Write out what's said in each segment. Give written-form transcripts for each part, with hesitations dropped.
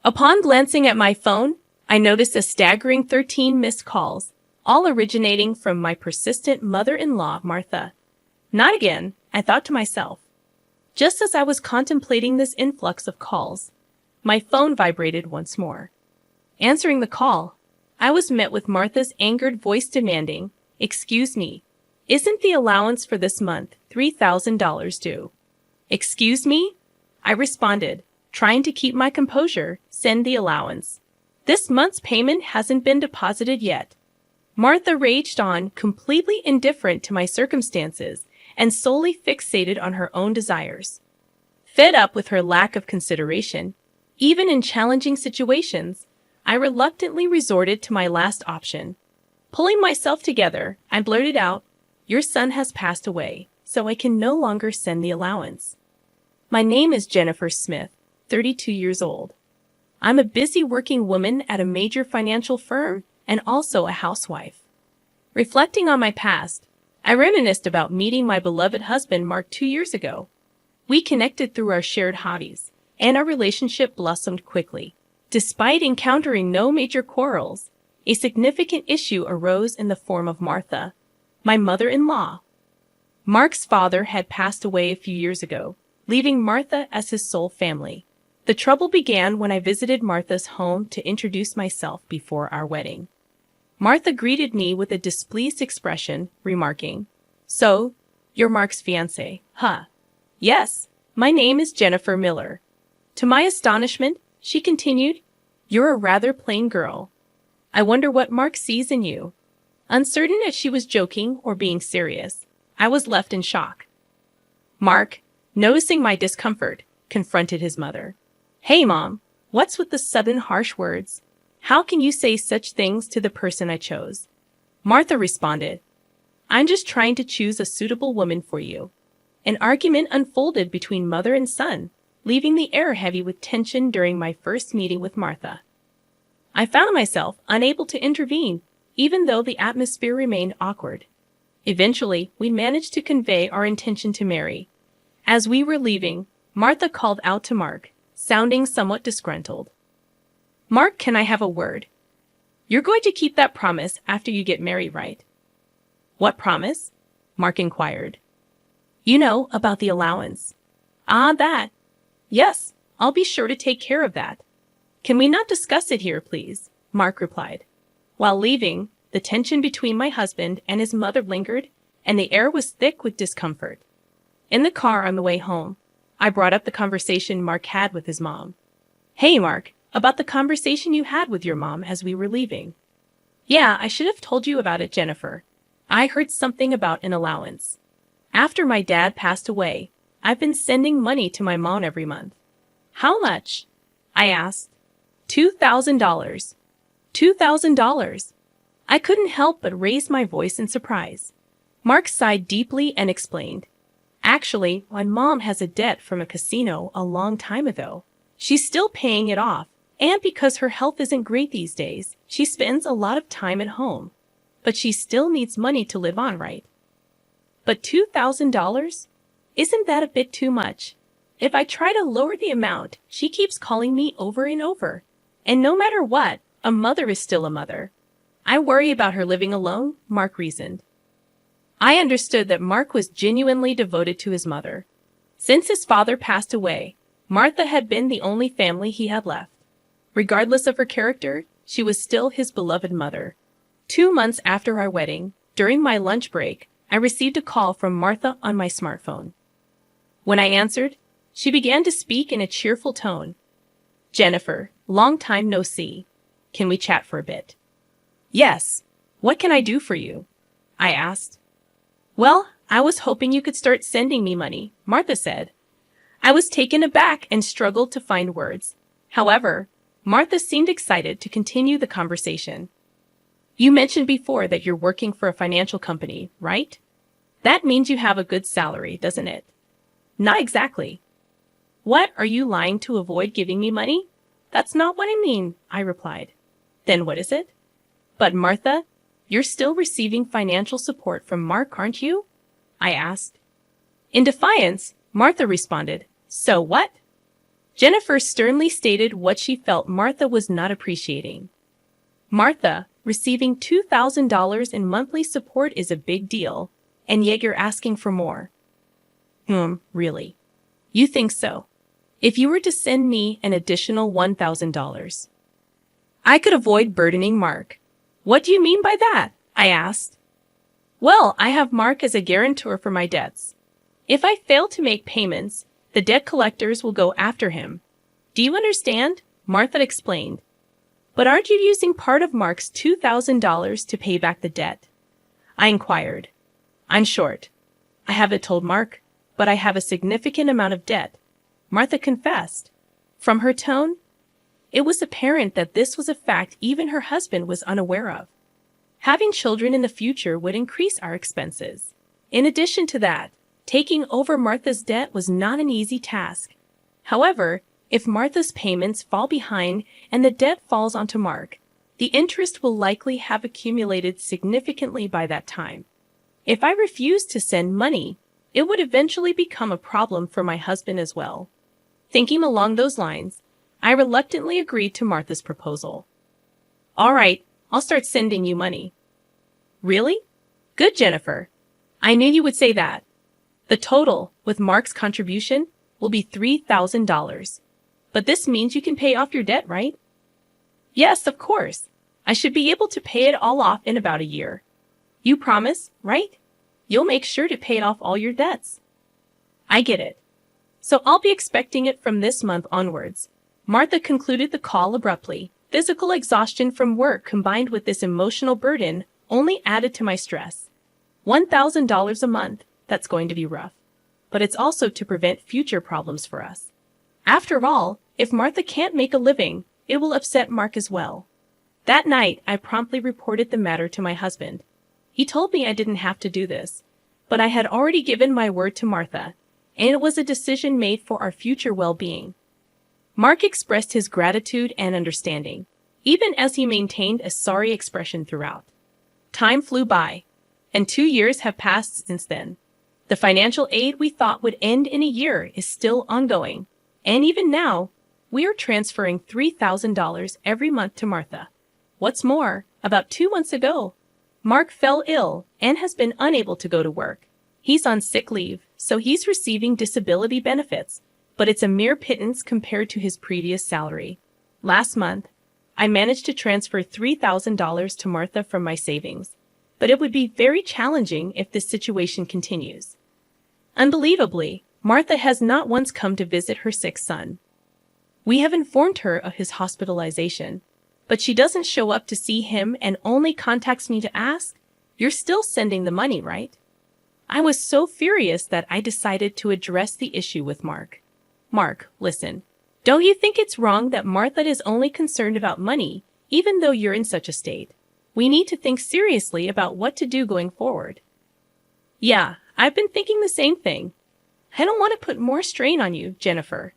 Upon glancing at my phone, I noticed a staggering 13 missed calls, all originating from my persistent mother-in-law, Martha. Not again, I thought to myself. Just as I was contemplating this influx of calls, my phone vibrated once more. Answering the call, I was met with Martha's angered voice demanding, "Excuse me, isn't the allowance for this month $3,000 due?" "Excuse me?" I responded, trying to keep my composure. "Send the allowance. This month's payment hasn't been deposited yet." Martha raged on, completely indifferent to my circumstances and solely fixated on her own desires. Fed up with her lack of consideration, even in challenging situations, I reluctantly resorted to my last option. Pulling myself together, I blurted out, "Your son has passed away, so I can no longer send the allowance. My name is Jennifer Smith, 32 years old. I'm a busy working woman at a major financial firm and also a housewife." Reflecting on my past, I reminisced about meeting my beloved husband Mark 2 years ago. We connected through our shared hobbies, and our relationship blossomed quickly. Despite encountering no major quarrels, a significant issue arose in the form of Martha, my mother-in-law. Mark's father had passed away a few years ago, leaving Martha as his sole family. The trouble began when I visited Martha's home to introduce myself before our wedding. Martha greeted me with a displeased expression, remarking, "So, you're Mark's fiancée, huh?" "Yes, my name is Jennifer Miller." To my astonishment, she continued, "You're a rather plain girl. I wonder what Mark sees in you." Uncertain if she was joking or being serious, I was left in shock. Mark, noticing my discomfort, confronted his mother. "Hey, Mom, what's with the sudden harsh words? How can you say such things to the person I chose?" Martha responded, "I'm just trying to choose a suitable woman for you." An argument unfolded between mother and son, leaving the air heavy with tension during my first meeting with Martha. I found myself unable to intervene, even though the atmosphere remained awkward. Eventually, we managed to convey our intention to marry. As we were leaving, Martha called out to Mark, sounding somewhat disgruntled. "Mark, can I have a word? You're going to keep that promise after you get married, right?" "What promise?" Mark inquired. "You know, about the allowance." "Ah, that. Yes, I'll be sure to take care of that." "Can we not discuss it here, please?" Mark replied. While leaving, the tension between my husband and his mother lingered, and the air was thick with discomfort. In the car on the way home, I brought up the conversation Mark had with his mom. "Hey, Mark, about the conversation you had with your mom as we were leaving." "Yeah, I should have told you about it, Jennifer. I heard something about an allowance. After my dad passed away, I've been sending money to my mom every month." "How much?" I asked. $2,000. $2,000. I couldn't help but raise my voice in surprise. Mark sighed deeply and explained, "Actually, my mom has a debt from a casino a long time ago. She's still paying it off, and because her health isn't great these days, she spends a lot of time at home. But she still needs money to live on, right?" "But $2,000? Isn't that a bit too much? If I try to lower the amount, she keeps calling me over and over. And no matter what, a mother is still a mother. I worry about her living alone," Mark reasoned. I understood that Mark was genuinely devoted to his mother. Since his father passed away, Martha had been the only family he had left. Regardless of her character, she was still his beloved mother. 2 months after our wedding, during my lunch break, I received a call from Martha on my smartphone. When I answered, she began to speak in a cheerful tone. "Jennifer, long time no see. Can we chat for a bit?" "Yes. What can I do for you?" I asked. "Well, I was hoping you could start sending me money," Martha said. I was taken aback and struggled to find words. However, Martha seemed excited to continue the conversation. "You mentioned before that you're working for a financial company, right? That means you have a good salary, doesn't it?" "Not exactly." "What, are you lying to avoid giving me money?" "That's not what I mean," I replied. "Then what is it?" "But Martha, you're still receiving financial support from Mark, aren't you?" I asked. In defiance, Martha responded, "So what?" Jennifer sternly stated what she felt Martha was not appreciating. Martha, receiving $2,000 in monthly support is a big deal, and yet you're asking for more. Really? You think so? If you were to send me an additional $1,000, I could avoid burdening Mark. What do you mean by that? I asked. Well, I have Mark as a guarantor for my debts. If I fail to make payments, the debt collectors will go after him. Do you understand? Martha explained. But aren't you using part of Mark's $2,000 to pay back the debt? I inquired. I'm short. I haven't told Mark, but I have a significant amount of debt, Martha confessed. From her tone, it was apparent that this was a fact even her husband was unaware of. Having children in the future would increase our expenses. In addition to that, taking over Martha's debt was not an easy task. However, if Martha's payments fall behind and the debt falls onto Mark, the interest will likely have accumulated significantly by that time. If I refuse to send money, it would eventually become a problem for my husband as well. Thinking along those lines, I reluctantly agreed to Martha's proposal. All right, I'll start sending you money. Really? Good, Jennifer. I knew you would say that. The total, with Mark's contribution, will be $3,000. But this means you can pay off your debt, right? Yes, of course. I should be able to pay it all off in about a year. You promise, right? You'll make sure to pay off all your debts. I get it. So I'll be expecting it from this month onwards. Martha concluded the call abruptly. Physical exhaustion from work combined with this emotional burden only added to my stress. $1,000 a month, that's going to be rough. But it's also to prevent future problems for us. After all, if Martha can't make a living, it will upset Mark as well. That night, I promptly reported the matter to my husband. He told me I didn't have to do this, but I had already given my word to Martha, and it was a decision made for our future well-being. Mark expressed his gratitude and understanding, even as he maintained a sorry expression throughout. Time flew by, and 2 years have passed since then. The financial aid we thought would end in a year is still ongoing, and even now, we are transferring $3,000 every month to Martha. What's more, about 2 months ago, Mark fell ill and has been unable to go to work. He's on sick leave, so he's receiving disability benefits, but it's a mere pittance compared to his previous salary. Last month, I managed to transfer $3,000 to Martha from my savings, but it would be very challenging if this situation continues. Unbelievably, Martha has not once come to visit her sick son. We have informed her of his hospitalization, but she doesn't show up to see him and only contacts me to ask, "You're still sending the money, right?" I was so furious that I decided to address the issue with Mark. Mark, listen. Don't you think it's wrong that Martha is only concerned about money, even though you're in such a state? We need to think seriously about what to do going forward. Yeah, I've been thinking the same thing. I don't want to put more strain on you, Jennifer.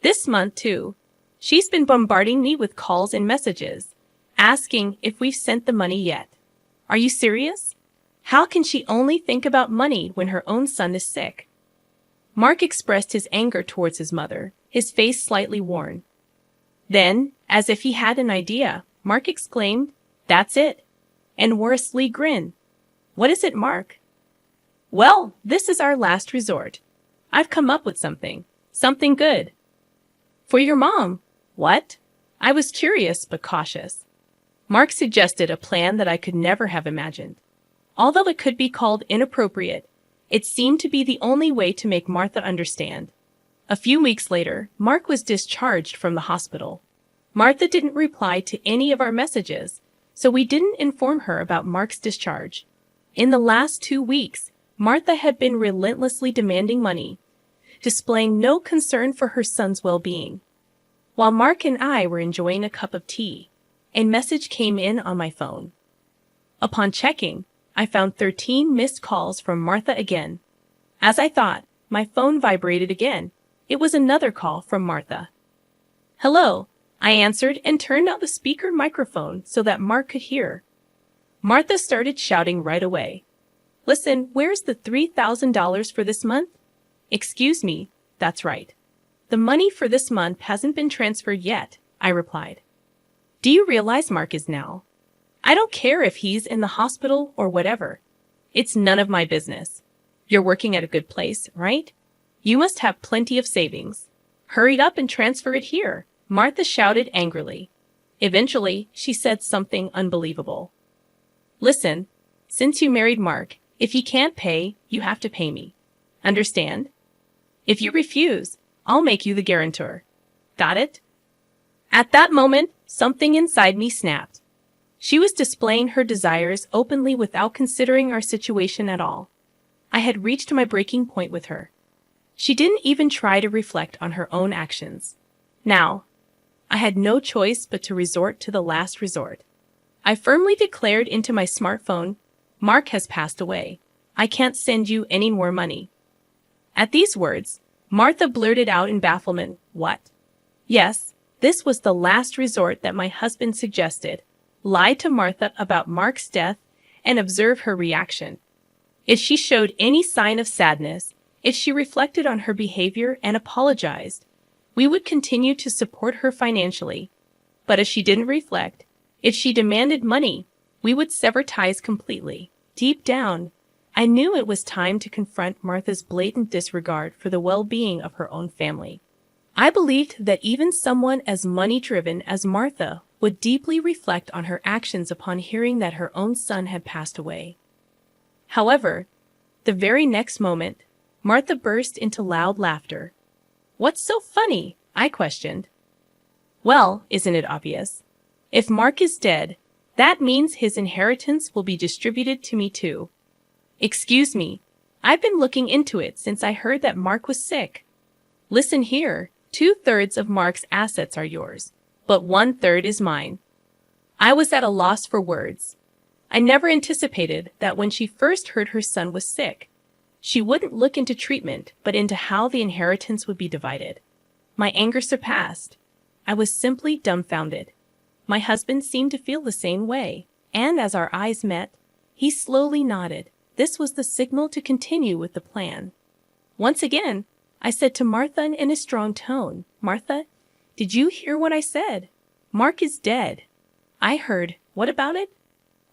This month, too, she's been bombarding me with calls and messages, asking if we've sent the money yet. Are you serious? How can she only think about money when her own son is sick? Mark expressed his anger towards his mother, his face slightly worn. Then, as if he had an idea, Mark exclaimed, "That's it," and wore a sly grin. What is it, Mark? Well, this is our last resort. I've come up with something good. For your mom. What? I was curious but cautious. Mark suggested a plan that I could never have imagined. Although it could be called inappropriate, it seemed to be the only way to make Martha understand. A few weeks later, Mark was discharged from the hospital. Martha didn't reply to any of our messages, so we didn't inform her about Mark's discharge. In the last 2 weeks, Martha had been relentlessly demanding money, displaying no concern for her son's well-being. While Mark and I were enjoying a cup of tea, a message came in on my phone. Upon checking, I found 13 missed calls from Martha again. As I thought, my phone vibrated again. It was another call from Martha. Hello, I answered and turned on the speaker microphone so that Mark could hear. Martha started shouting right away. Listen, where's the $3,000 for this month? Excuse me, that's right. The money for this month hasn't been transferred yet, I replied. Do you realize Mark is now? I don't care if he's in the hospital or whatever. It's none of my business. You're working at a good place, right? You must have plenty of savings. Hurry up and transfer it here, Martha shouted angrily. Eventually, she said something unbelievable. Listen, since you married Mark, if he can't pay, you have to pay me. Understand? If you refuse, I'll make you the guarantor. Got it? At that moment, something inside me snapped. She was displaying her desires openly without considering our situation at all. I had reached my breaking point with her. She didn't even try to reflect on her own actions. Now, I had no choice but to resort to the last resort. I firmly declared into my smartphone, Mark has passed away. I can't send you any more money. At these words, Martha blurted out in bafflement, what? Yes, this was the last resort that my husband suggested. Lie to Martha about Mark's death and observe her reaction. If she showed any sign of sadness, if she reflected on her behavior and apologized, we would continue to support her financially. But if she didn't reflect, if she demanded money, we would sever ties completely. Deep down, I knew it was time to confront Martha's blatant disregard for the well-being of her own family. I believed that even someone as money-driven as Martha would deeply reflect on her actions upon hearing that her own son had passed away. However, the very next moment, Martha burst into loud laughter. What's so funny? I questioned. Well, isn't it obvious? If Mark is dead, that means his inheritance will be distributed to me too. Excuse me, I've been looking into it since I heard that Mark was sick. Listen here, 2/3 of Mark's assets are yours, but 1/3 is mine. I was at a loss for words. I never anticipated that when she first heard her son was sick, she wouldn't look into treatment, but into how the inheritance would be divided. My anger surpassed. I was simply dumbfounded. My husband seemed to feel the same way, and as our eyes met, he slowly nodded. This was the signal to continue with the plan. Once again, I said to Martha in a strong tone, Martha, did you hear what I said? Mark is dead. I heard, what about it?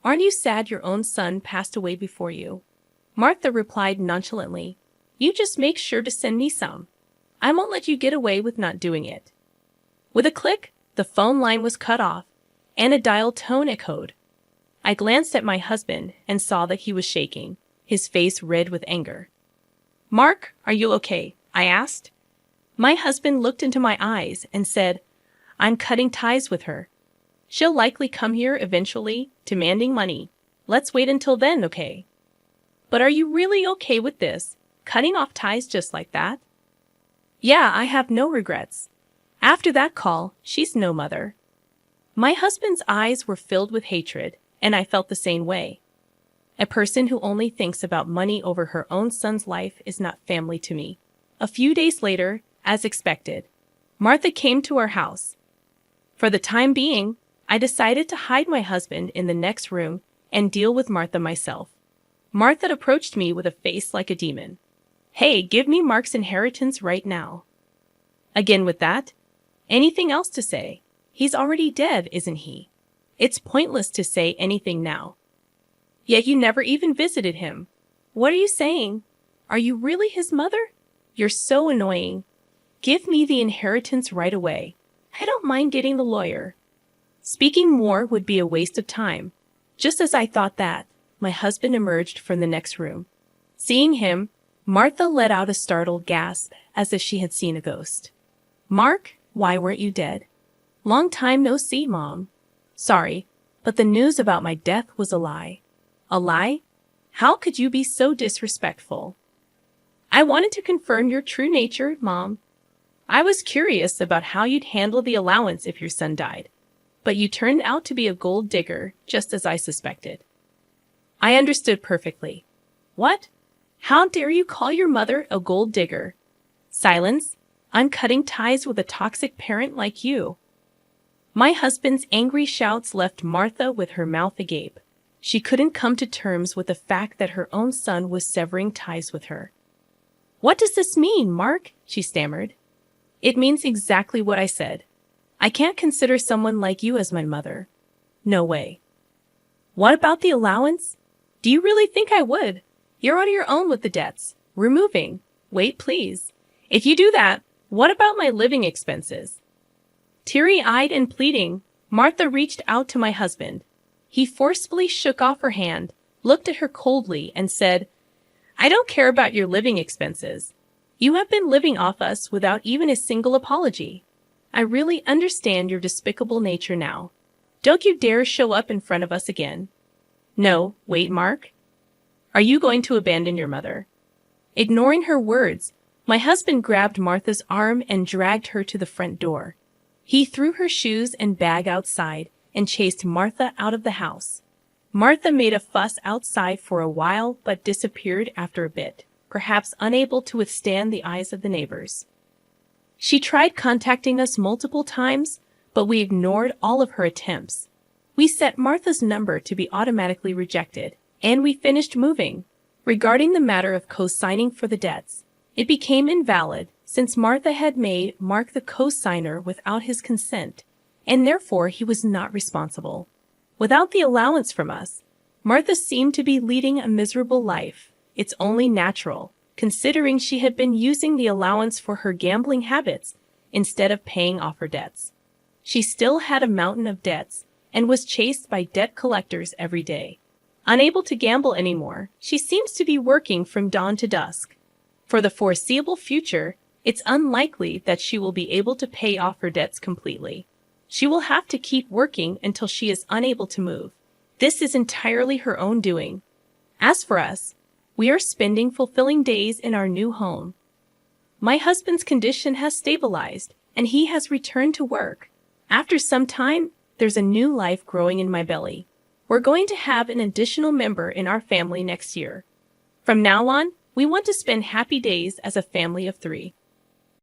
Aren't you sad your own son passed away before you? Martha replied nonchalantly, you just make sure to send me some. I won't let you get away with not doing it. With a click, the phone line was cut off, and a dial tone echoed. I glanced at my husband and saw that he was shaking, his face red with anger. Mark, are you okay? I asked. My husband looked into my eyes and said, I'm cutting ties with her. She'll likely come here eventually, demanding money. Let's wait until then, okay? But are you really okay with this, cutting off ties just like that? Yeah, I have no regrets. After that call, she's no mother. My husband's eyes were filled with hatred, and I felt the same way. A person who only thinks about money over her own son's life is not family to me. A few days later, as expected, Martha came to our house. For the time being, I decided to hide my husband in the next room and deal with Martha myself. Martha approached me with a face like a demon. Hey, give me Mark's inheritance right now. Again with that, anything else to say? He's already dead, isn't he? It's pointless to say anything now. Yet you never even visited him. What are you saying? Are you really his mother? You're so annoying. Give me the inheritance right away. I don't mind getting the lawyer. Speaking more would be a waste of time. Just as I thought that, my husband emerged from the next room. Seeing him, Martha let out a startled gasp as if she had seen a ghost. Mark, why weren't you dead? Long time no see, Mom. Sorry, but the news about my death was a lie. A lie? How could you be so disrespectful? I wanted to confirm your true nature, Mom. I was curious about how you'd handle the allowance if your son died, but you turned out to be a gold digger, just as I suspected. I understood perfectly. What? How dare you call your mother a gold digger? Silence. I'm cutting ties with a toxic parent like you. My husband's angry shouts left Martha with her mouth agape. She couldn't come to terms with the fact that her own son was severing ties with her. What does this mean, Mark? She stammered. It means exactly what I said. I can't consider someone like you as my mother. No way. What about the allowance? Do you really think I would? You're on your own with the debts. We're moving. Wait, please. If you do that, what about my living expenses? Teary-eyed and pleading, Martha reached out to my husband. He forcefully shook off her hand, looked at her coldly, and said, I don't care about your living expenses. You have been living off us without even a single apology. I really understand your despicable nature now. Don't you dare show up in front of us again. No, wait, Mark. Are you going to abandon your mother? Ignoring her words, my husband grabbed Martha's arm and dragged her to the front door. He threw her shoes and bag outside and chased Martha out of the house. Martha made a fuss outside for a while but disappeared after a bit, perhaps unable to withstand the eyes of the neighbors. She tried contacting us multiple times, but we ignored all of her attempts. We set Martha's number to be automatically rejected, and we finished moving. Regarding the matter of co-signing for the debts, it became invalid since Martha had made Mark the co-signer without his consent, and therefore he was not responsible. Without the allowance from us, Martha seemed to be leading a miserable life. It's only natural, considering she had been using the allowance for her gambling habits instead of paying off her debts. She still had a mountain of debts and was chased by debt collectors every day. Unable to gamble anymore, she seems to be working from dawn to dusk. For the foreseeable future, it's unlikely that she will be able to pay off her debts completely. She will have to keep working until she is unable to move. This is entirely her own doing. As for us, we are spending fulfilling days in our new home. My husband's condition has stabilized, and he has returned to work. After some time, there's a new life growing in my belly. We're going to have an additional member in our family next year. From now on, we want to spend happy days as a family of 3.